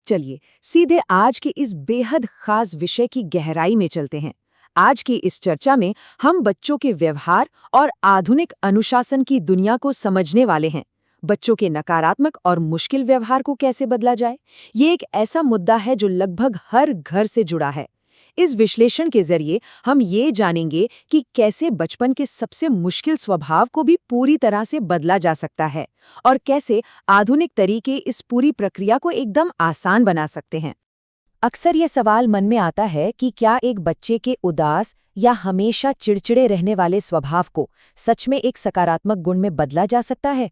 चलिए सीधे आज के इस बेहद खास विषय की गहराई में चलते हैं। आज की इस चर्चा में हम बच्चों के व्यवहार और आधुनिक अनुशासन की दुनिया को समझने वाले हैं। बच्चों के नकारात्मक और मुश्किल व्यवहार को कैसे बदला जाए, ये एक ऐसा मुद्दा है जो लगभग हर घर से जुड़ा है। इस विश्लेषण के जरिए हम ये जानेंगे कि कैसे बचपन के सबसे मुश्किल स्वभाव को भी पूरी तरह से बदला जा सकता है और कैसे आधुनिक तरीके इस पूरी प्रक्रिया को एकदम आसान बना सकते हैं। अक्सर ये सवाल मन में आता है कि क्या एक बच्चे के उदास या हमेशा चिड़चिड़े रहने वाले स्वभाव को सच में एक सकारात्मक गुण में बदला जा सकता है।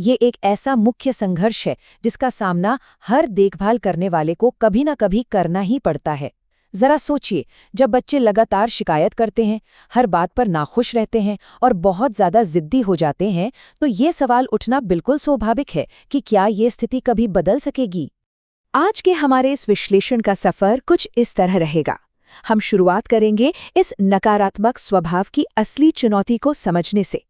ये एक ऐसा मुख्य संघर्ष है जिसका सामना हर देखभाल करने वाले को कभी न कभी करना ही पड़ता है। जरा सोचिए, जब बच्चे लगातार शिकायत करते हैं, हर बात पर नाखुश रहते हैं और बहुत ज्यादा जिद्दी हो जाते हैं, तो ये सवाल उठना बिल्कुल स्वाभाविक है कि क्या ये स्थिति कभी बदल सकेगी। आज के हमारे इस विश्लेषण का सफर कुछ इस तरह रहेगा। हम शुरुआत करेंगे इस नकारात्मक स्वभाव की असली चुनौती को समझने से।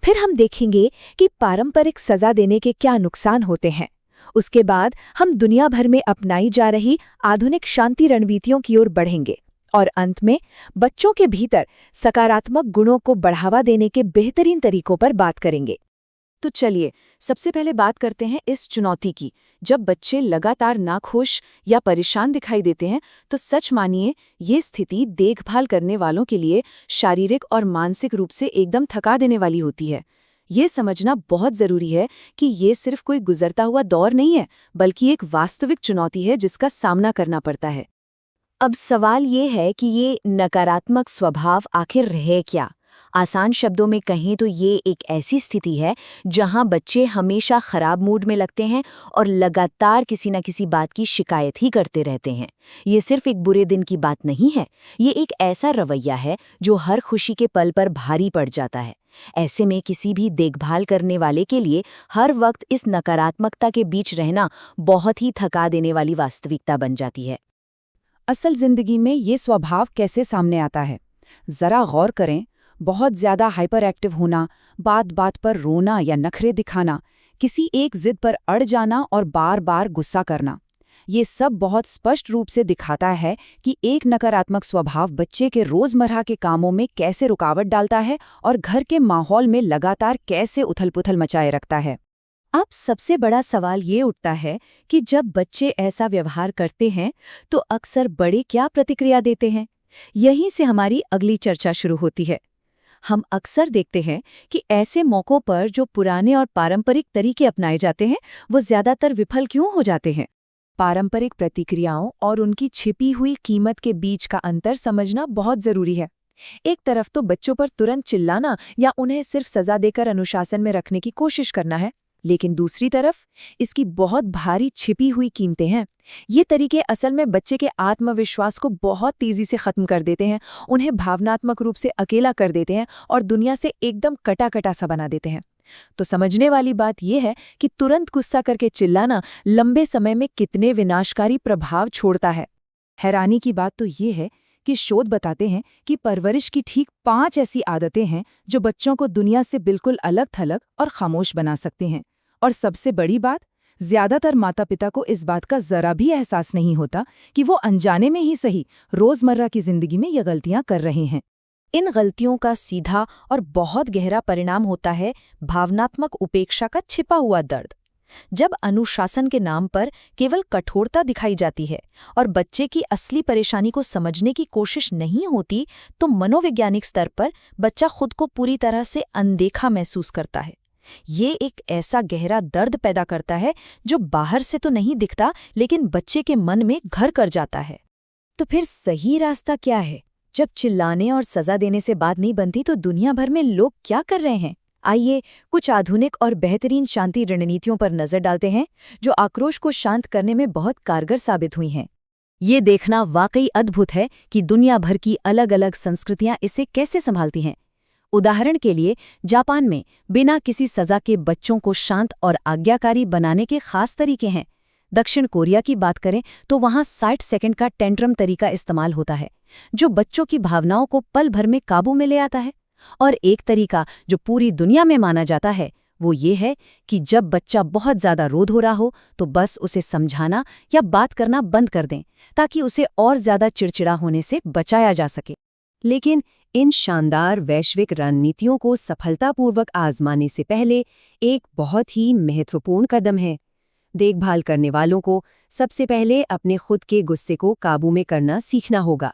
फिर हम देखेंगे कि पारंपरिक सजा देने के क्या नुकसान होते हैं। उसके बाद हम दुनिया भर में अपनाई जा रही आधुनिक शांति रणनीतियों की ओर बढ़ेंगे और अंत में बच्चों के भीतर सकारात्मक गुणों को बढ़ावा देने के बेहतरीन तरीकों पर बात करेंगे। तो चलिए सबसे पहले बात करते हैं इस चुनौती की। जब बच्चे लगातार नाखुश या परेशान दिखाई देते हैं तो सच मानिए ये स्थिति देखभाल करने वालों के लिए शारीरिक और मानसिक रूप से एकदम थका देने वाली होती है। ये समझना बहुत ज़रूरी है कि ये सिर्फ कोई गुजरता हुआ दौर नहीं है, बल्कि एक वास्तविक चुनौती है जिसका सामना करना पड़ता है। अब सवाल ये है कि ये नकारात्मक स्वभाव आखिर है क्या? आसान शब्दों में कहें तो ये एक ऐसी स्थिति है जहां बच्चे हमेशा खराब मूड में लगते हैं और लगातार किसी न किसी बात की शिकायत ही करते रहते हैं। ये सिर्फ एक बुरे दिन की बात नहीं है, ये एक ऐसा रवैया है जो हर खुशी के पल पर भारी पड़ जाता है। ऐसे में किसी भी देखभाल करने वाले के लिए हर वक्त इस नकारात्मकता के बीच रहना बहुत ही थका देने वाली वास्तविकता बन जाती है। असल जिंदगी में ये स्वभाव कैसे सामने आता है, जरा गौर करें। बहुत ज्यादा हाइपर एक्टिव होना, बात बात पर रोना या नखरे दिखाना, किसी एक जिद पर अड़ जाना और बार बार गुस्सा करना, ये सब बहुत स्पष्ट रूप से दिखाता है कि एक नकारात्मक स्वभाव बच्चे के रोजमर्रा के कामों में कैसे रुकावट डालता है और घर के माहौल में लगातार कैसे उथल-पुथल मचाए रखता है। अब सबसे बड़ा सवाल ये उठता है कि जब बच्चे ऐसा व्यवहार करते हैं तो अक्सर बड़े क्या प्रतिक्रिया देते हैं। यहीं से हमारी अगली चर्चा शुरू होती है। हम अक्सर देखते हैं कि ऐसे मौक़ों पर जो पुराने और पारंपरिक तरीके अपनाए जाते हैं वो ज्यादातर विफल क्यों हो जाते हैं। पारंपरिक प्रतिक्रियाओं और उनकी छिपी हुई कीमत के बीच का अंतर समझना बहुत जरूरी है। एक तरफ तो बच्चों पर तुरंत चिल्लाना या उन्हें सिर्फ सजा देकर अनुशासन में रखने की कोशिश करना है, लेकिन दूसरी तरफ इसकी बहुत भारी छिपी हुई कीमतें हैं। ये तरीके असल में बच्चे के आत्मविश्वास को बहुत तेजी से खत्म कर देते हैं, उन्हें भावनात्मक रूप से अकेला कर देते हैं और दुनिया से एकदम कटा-कटा सा बना देते हैं। तो समझने वाली बात यह है कि तुरंत गुस्सा करके चिल्लाना लंबे समय में कितने विनाशकारी प्रभाव छोड़ता है। हैरानी की बात तो ये है कि शोध बताते हैं कि परवरिश की ठीक 5 ऐसी आदतें हैं जो बच्चों को दुनिया से बिल्कुल अलग-थलग और खामोश बना सकते हैं। और सबसे बड़ी बात, ज्यादातर माता पिता को इस बात का जरा भी एहसास नहीं होता कि वो अनजाने में ही सही रोजमर्रा की जिंदगी में ये गलतियां कर रहे हैं। इन गलतियों का सीधा और बहुत गहरा परिणाम होता है भावनात्मक उपेक्षा का छिपा हुआ दर्द। जब अनुशासन के नाम पर केवल कठोरता दिखाई जाती है और बच्चे की असली परेशानी को समझने की कोशिश नहीं होती, तो मनोवैज्ञानिक स्तर पर बच्चा खुद को पूरी तरह से अनदेखा महसूस करता है। ये एक ऐसा गहरा दर्द पैदा करता है जो बाहर से तो नहीं दिखता, लेकिन बच्चे के मन में घर कर जाता है। तो फिर सही रास्ता क्या है? जब चिल्लाने और सजा देने से बात नहीं बनती तो दुनिया भर में लोग क्या कर रहे हैं? आइए कुछ आधुनिक और बेहतरीन शांति रणनीतियों पर नजर डालते हैं जो आक्रोश को शांत करने में बहुत कारगर साबित हुई हैं। ये देखना वाकई अद्भुत है कि दुनिया भर की अलग अलग संस्कृतियां इसे कैसे संभालती हैं। उदाहरण के लिए जापान में बिना किसी सजा के बच्चों को शांत और आज्ञाकारी बनाने के खास तरीके हैं। दक्षिण कोरिया की बात करें तो वहाँ 60 सेकंड का टेंट्रम तरीका इस्तेमाल होता है जो बच्चों की भावनाओं को पल भर में काबू में ले आता है। और एक तरीका जो पूरी दुनिया में माना जाता है वो ये है कि जब बच्चा बहुत ज़्यादा रोध हो रहा हो तो बस उसे समझाना या बात करना बंद कर दें, ताकि उसे और ज़्यादा चिड़चिड़ा होने से बचाया जा सके। लेकिन इन शानदार वैश्विक रणनीतियों को सफलतापूर्वक आजमाने से पहले एक बहुत ही महत्वपूर्ण कदम है। देखभाल करने वालों को सबसे पहले अपने खुद के गुस्से को काबू में करना सीखना होगा।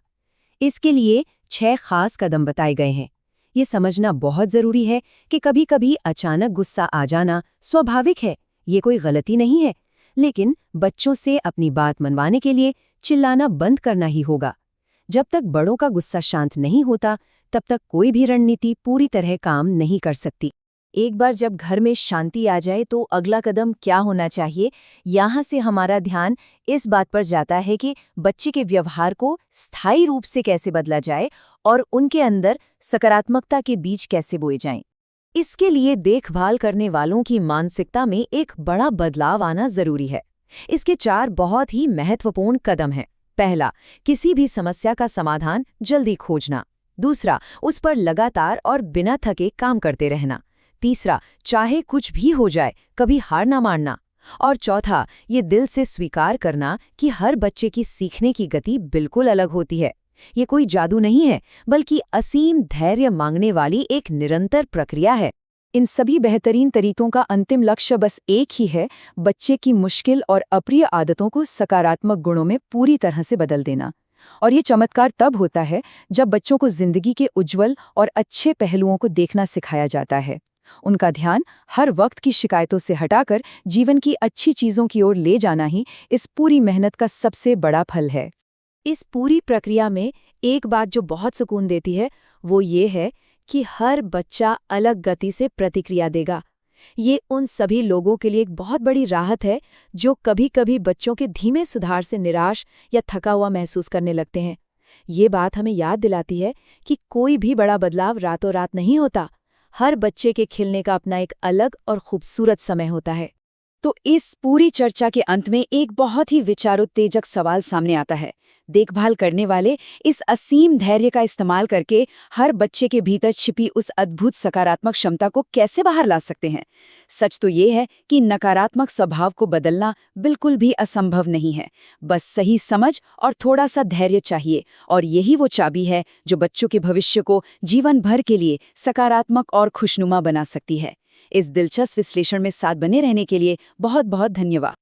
इसके लिए 6 खास कदम बताए गए हैं। ये समझना बहुत ज़रूरी है कि कभी-कभी अचानक गुस्सा आ जाना स्वाभाविक है, ये कोई गलती नहीं है। लेकिन बच्चों से अपनी बात मनवाने के लिए चिल्लाना बंद करना ही होगा। जब तक बड़ों का गुस्सा शांत नहीं होता, तब तक कोई भी रणनीति पूरी तरह काम नहीं कर सकती। एक बार जब घर में शांति आ जाए तो अगला कदम क्या होना चाहिए, यहाँ से हमारा ध्यान इस बात पर जाता है कि बच्चे के व्यवहार को स्थायी रूप से कैसे बदला जाए और उनके अंदर सकारात्मकता के बीज कैसे बोए जाएं। इसके लिए देखभाल करने वालों की मानसिकता में एक बड़ा बदलाव आना जरूरी है। इसके 4 बहुत ही महत्वपूर्ण कदम हैं। पहला, किसी भी समस्या का समाधान जल्दी खोजना। दूसरा, उस पर लगातार और बिना थके काम करते रहना। तीसरा, चाहे कुछ भी हो जाए कभी हार ना मानना। और चौथा, ये दिल से स्वीकार करना कि हर बच्चे की सीखने की गति बिल्कुल अलग होती है। ये कोई जादू नहीं है, बल्कि असीम धैर्य मांगने वाली एक निरंतर प्रक्रिया है। इन सभी बेहतरीन तरीकों का अंतिम लक्ष्य बस एक ही है, बच्चे की मुश्किल और अप्रिय आदतों को सकारात्मक गुणों में पूरी तरह से बदल देना। और ये चमत्कार तब होता है जब बच्चों को जिंदगी के उज्जवल और अच्छे पहलुओं को देखना सिखाया जाता है। उनका ध्यान हर वक्त की शिकायतों से हटाकर जीवन की अच्छी चीजों की ओर ले जाना ही इस पूरी मेहनत का सबसे बड़ा फल है। इस पूरी प्रक्रिया में एक बात जो बहुत सुकून देती है, वो ये है कि हर बच्चा अलग गति से प्रतिक्रिया देगा। ये उन सभी लोगों के लिए एक बहुत बड़ी राहत है जो कभी-कभी बच्चों के धीमे सुधार से निराश या थका हुआ महसूस करने लगते हैं। ये बात हमें याद दिलाती है कि कोई भी बड़ा बदलाव रातों रात नहीं होता। हर बच्चे के खिलने का अपना एक अलग और खूबसूरत समय होता है। तो इस पूरी चर्चा के अंत में एक बहुत ही विचारोत्तेजक सवाल सामने आता है। देखभाल करने वाले इस असीम धैर्य का इस्तेमाल करके हर बच्चे के भीतर छिपी उस अद्भुत सकारात्मक क्षमता को कैसे बाहर ला सकते हैं? सच तो ये है कि नकारात्मक स्वभाव को बदलना बिल्कुल भी असंभव नहीं है। बस सही समझ और थोड़ा सा धैर्य चाहिए, और यही वो चाबी है जो बच्चों के भविष्य को जीवन भर के लिए सकारात्मक और खुशनुमा बना सकती है। इस दिलचस्प विश्लेषण में साथ बने रहने के लिए बहुत बहुत धन्यवाद।